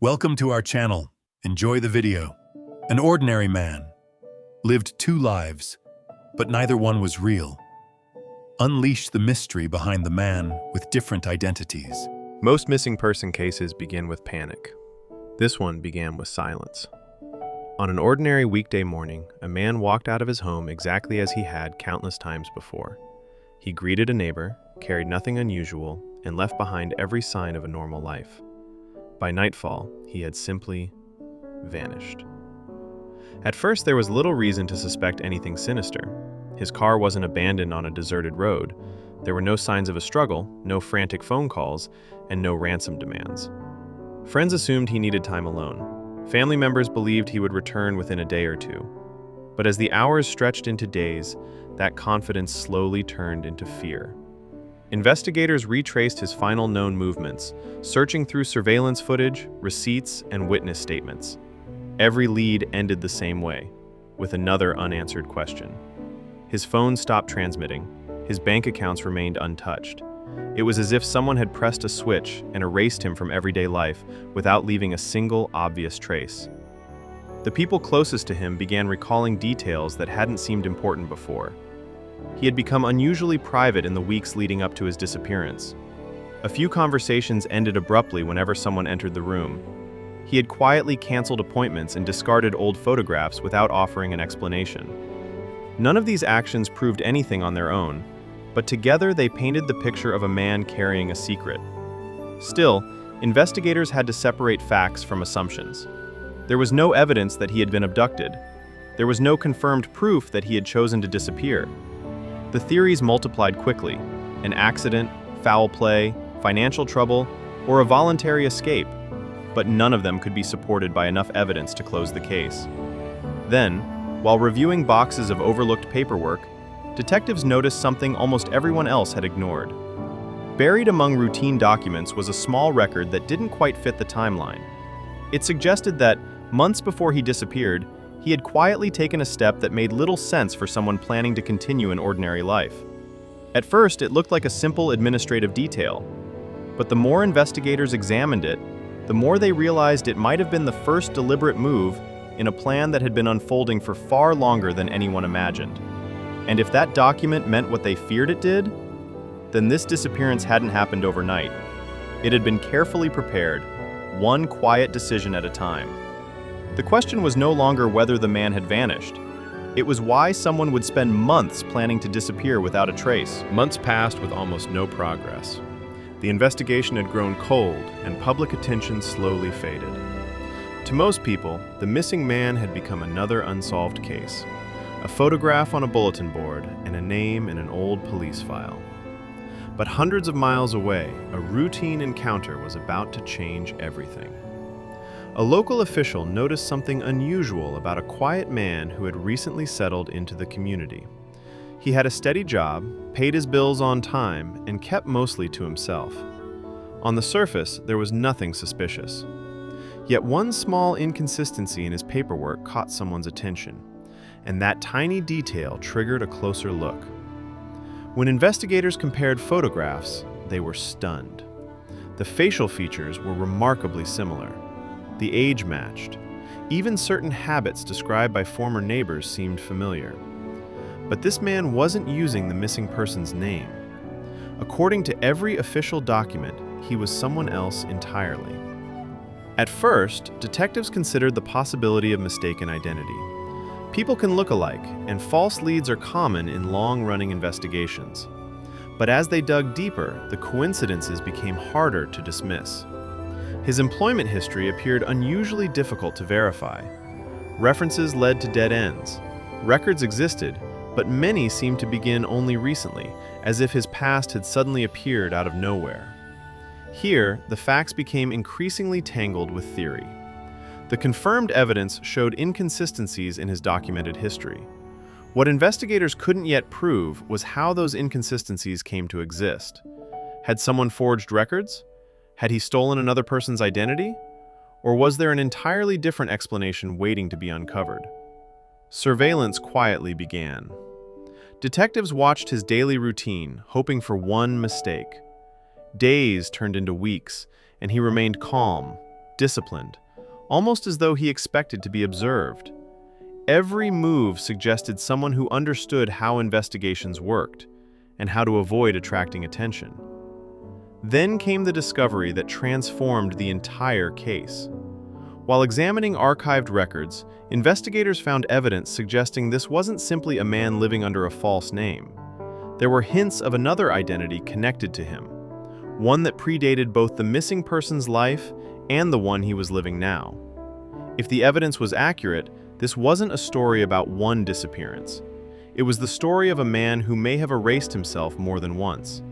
Welcome to our channel. Enjoy the video. An ordinary man lived two lives, but neither one was real. Unleash the mystery behind the man with different identities. Most missing person cases begin with panic. This one began with silence. On an ordinary weekday morning, a man walked out of his home exactly as he had countless times before. He greeted a neighbor, carried nothing unusual, and left behind every sign of a normal life. By nightfall, he had simply vanished. At first, there was little reason to suspect anything sinister. His car wasn't abandoned on a deserted road. There were no signs of a struggle, no frantic phone calls, and no ransom demands. Friends assumed he needed time alone. Family members believed he would return within a day or two. But as the hours stretched into days, that confidence slowly turned into fear. Investigators retraced his final known movements, searching through surveillance footage, receipts, and witness statements. Every lead ended the same way, with another unanswered question. His phone stopped transmitting. His bank accounts remained untouched. It was as if someone had pressed a switch and erased him from everyday life without leaving a single obvious trace. The people closest to him began recalling details that hadn't seemed important before. He had become unusually private in the weeks leading up to his disappearance. A few conversations ended abruptly whenever someone entered the room. He had quietly canceled appointments and discarded old photographs without offering an explanation. None of these actions proved anything on their own, but together they painted the picture of a man carrying a secret. Still, investigators had to separate facts from assumptions. There was no evidence that he had been abducted. There was no confirmed proof that he had chosen to disappear. The theories multiplied quickly: an accident, foul play, financial trouble, or a voluntary escape, but none of them could be supported by enough evidence to close the case. Then, while reviewing boxes of overlooked paperwork, detectives noticed something almost everyone else had ignored. Buried among routine documents was a small record that didn't quite fit the timeline. It suggested that, months before he disappeared, he had quietly taken a step that made little sense for someone planning to continue an ordinary life. At first, it looked like a simple administrative detail, but the more investigators examined it, the more they realized it might have been the first deliberate move in a plan that had been unfolding for far longer than anyone imagined. And if that document meant what they feared it did, then this disappearance hadn't happened overnight. It had been carefully prepared, one quiet decision at a time. The question was no longer whether the man had vanished. It was why someone would spend months planning to disappear without a trace. Months passed with almost no progress. The investigation had grown cold, and public attention slowly faded. To most people, the missing man had become another unsolved case. A photograph on a bulletin board and a name in an old police file. But hundreds of miles away, a routine encounter was about to change everything. A local official noticed something unusual about a quiet man who had recently settled into the community. He had a steady job, paid his bills on time, and kept mostly to himself. On the surface, there was nothing suspicious. Yet one small inconsistency in his paperwork caught someone's attention, and that tiny detail triggered a closer look. When investigators compared photographs, they were stunned. The facial features were remarkably similar. The age matched. Even certain habits described by former neighbors seemed familiar. But this man wasn't using the missing person's name. According to every official document, he was someone else entirely. At first, detectives considered the possibility of mistaken identity. People can look alike, and false leads are common in long-running investigations. But as they dug deeper, the coincidences became harder to dismiss. His employment history appeared unusually difficult to verify. References led to dead ends. Records existed, but many seemed to begin only recently, as if his past had suddenly appeared out of nowhere. Here, the facts became increasingly tangled with theory. The confirmed evidence showed inconsistencies in his documented history. What investigators couldn't yet prove was how those inconsistencies came to exist. Had someone forged records? Had he stolen another person's identity? Or was there an entirely different explanation waiting to be uncovered? Surveillance quietly began. Detectives watched his daily routine, hoping for one mistake. Days turned into weeks, and he remained calm, disciplined, almost as though he expected to be observed. Every move suggested someone who understood how investigations worked and how to avoid attracting attention. Then came the discovery that transformed the entire case. While examining archived records, investigators found evidence suggesting this wasn't simply a man living under a false name. There were hints of another identity connected to him, one that predated both the missing person's life and the one he was living now. If the evidence was accurate, this wasn't a story about one disappearance. It was the story of a man who may have erased himself more than once.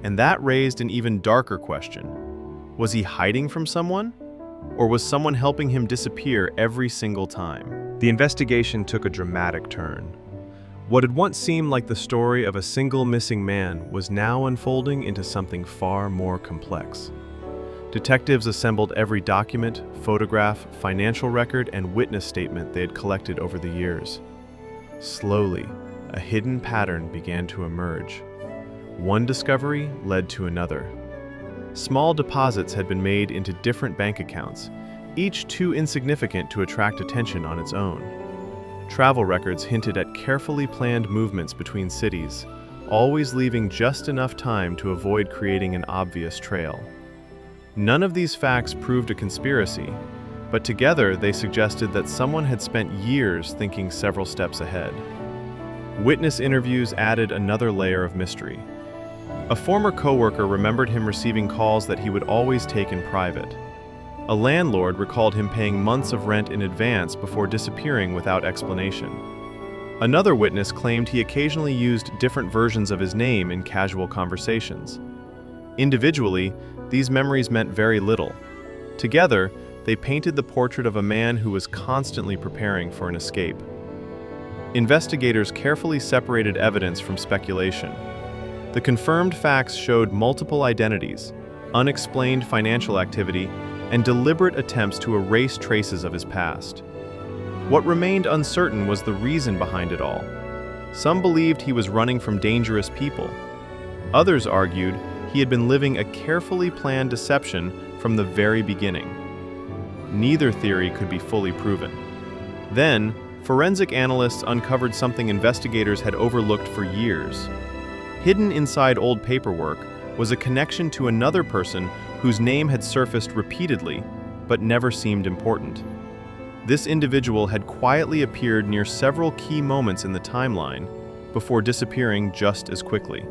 And that raised an even darker question. Was he hiding from someone? Or was someone helping him disappear every single time? The investigation took a dramatic turn. What had once seemed like the story of a single missing man was now unfolding into something far more complex. Detectives assembled every document, photograph, financial record, and witness statement they had collected over the years. Slowly, a hidden pattern began to emerge. One discovery led to another. Small deposits had been made into different bank accounts, each too insignificant to attract attention on its own. Travel records hinted at carefully planned movements between cities, always leaving just enough time to avoid creating an obvious trail. None of these facts proved a conspiracy, but together they suggested that someone had spent years thinking several steps ahead. Witness interviews added another layer of mystery. A former coworker remembered him receiving calls that he would always take in private. A landlord recalled him paying months of rent in advance before disappearing without explanation. Another witness claimed he occasionally used different versions of his name in casual conversations. Individually, these memories meant very little. Together, they painted the portrait of a man who was constantly preparing for an escape. Investigators carefully separated evidence from speculation. The confirmed facts showed multiple identities, unexplained financial activity, and deliberate attempts to erase traces of his past. What remained uncertain was the reason behind it all. Some believed he was running from dangerous people. Others argued he had been living a carefully planned deception from the very beginning. Neither theory could be fully proven. Then, forensic analysts uncovered something investigators had overlooked for years. Hidden inside old paperwork was a connection to another person whose name had surfaced repeatedly, but never seemed important. This individual had quietly appeared near several key moments in the timeline before disappearing just as quickly.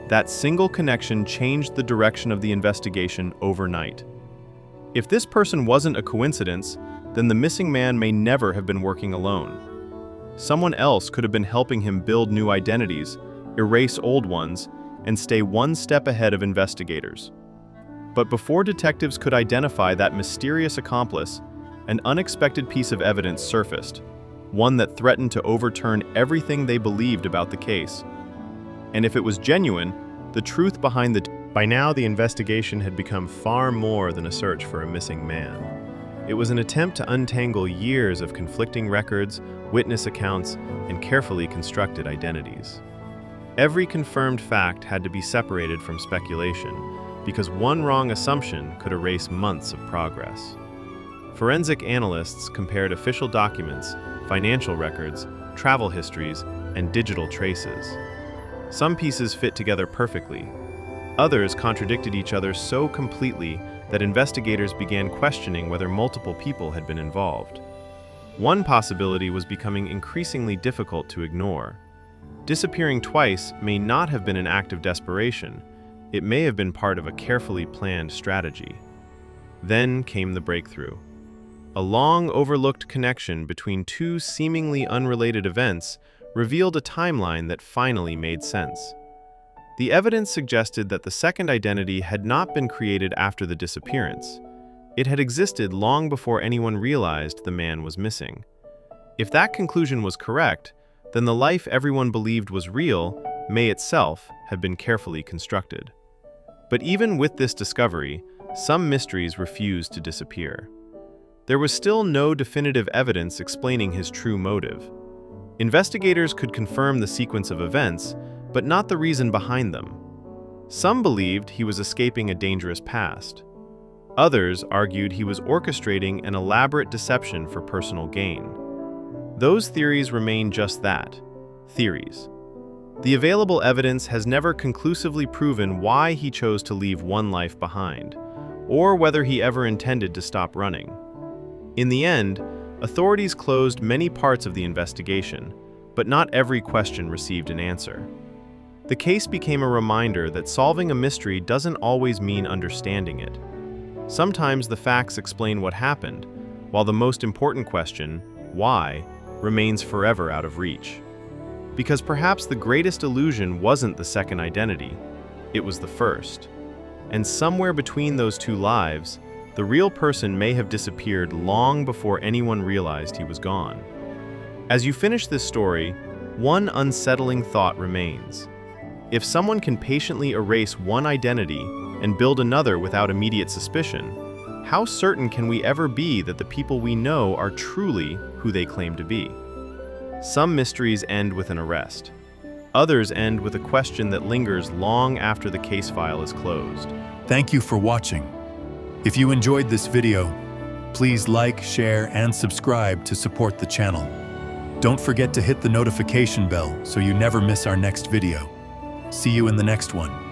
That single connection changed the direction of the investigation overnight. If this person wasn't a coincidence, then the missing man may never have been working alone. Someone else could have been helping him build new identities, erase old ones, and stay one step ahead of investigators. But before detectives could identify that mysterious accomplice, an unexpected piece of evidence surfaced, one that threatened to overturn everything they believed about the case. And if it was genuine, the truth behind the... By now, the investigation had become far more than a search for a missing man. It was an attempt to untangle years of conflicting records, witness accounts, and carefully constructed identities. Every confirmed fact had to be separated from speculation, because one wrong assumption could erase months of progress. Forensic analysts compared official documents, financial records, travel histories, and digital traces. Some pieces fit together perfectly. Others contradicted each other so completely that investigators began questioning whether multiple people had been involved. One possibility was becoming increasingly difficult to ignore. Disappearing twice may not have been an act of desperation. It may have been part of a carefully planned strategy. Then came the breakthrough. A long-overlooked connection between two seemingly unrelated events revealed a timeline that finally made sense. The evidence suggested that the second identity had not been created after the disappearance. It had existed long before anyone realized the man was missing. If that conclusion was correct, then the life everyone believed was real may itself have been carefully constructed. But even with this discovery, some mysteries refused to disappear. There was still no definitive evidence explaining his true motive. Investigators could confirm the sequence of events, but not the reason behind them. Some believed he was escaping a dangerous past. Others argued he was orchestrating an elaborate deception for personal gain. Those theories remain just that, theories. The available evidence has never conclusively proven why he chose to leave one life behind, or whether he ever intended to stop running. In the end, authorities closed many parts of the investigation, but not every question received an answer. The case became a reminder that solving a mystery doesn't always mean understanding it. Sometimes the facts explain what happened, while the most important question, why, remains forever out of reach. Because perhaps the greatest illusion wasn't the second identity, it was the first. And somewhere between those two lives, the real person may have disappeared long before anyone realized he was gone. As you finish this story, one unsettling thought remains. If someone can patiently erase one identity and build another without immediate suspicion, how certain can we ever be that the people we know are truly who they claim to be? Some mysteries end with an arrest. Others end with a question that lingers long after the case file is closed. Thank you for watching. If you enjoyed this video, please like, share, and subscribe to support the channel. Don't forget to hit the notification bell so you never miss our next video. See you in the next one.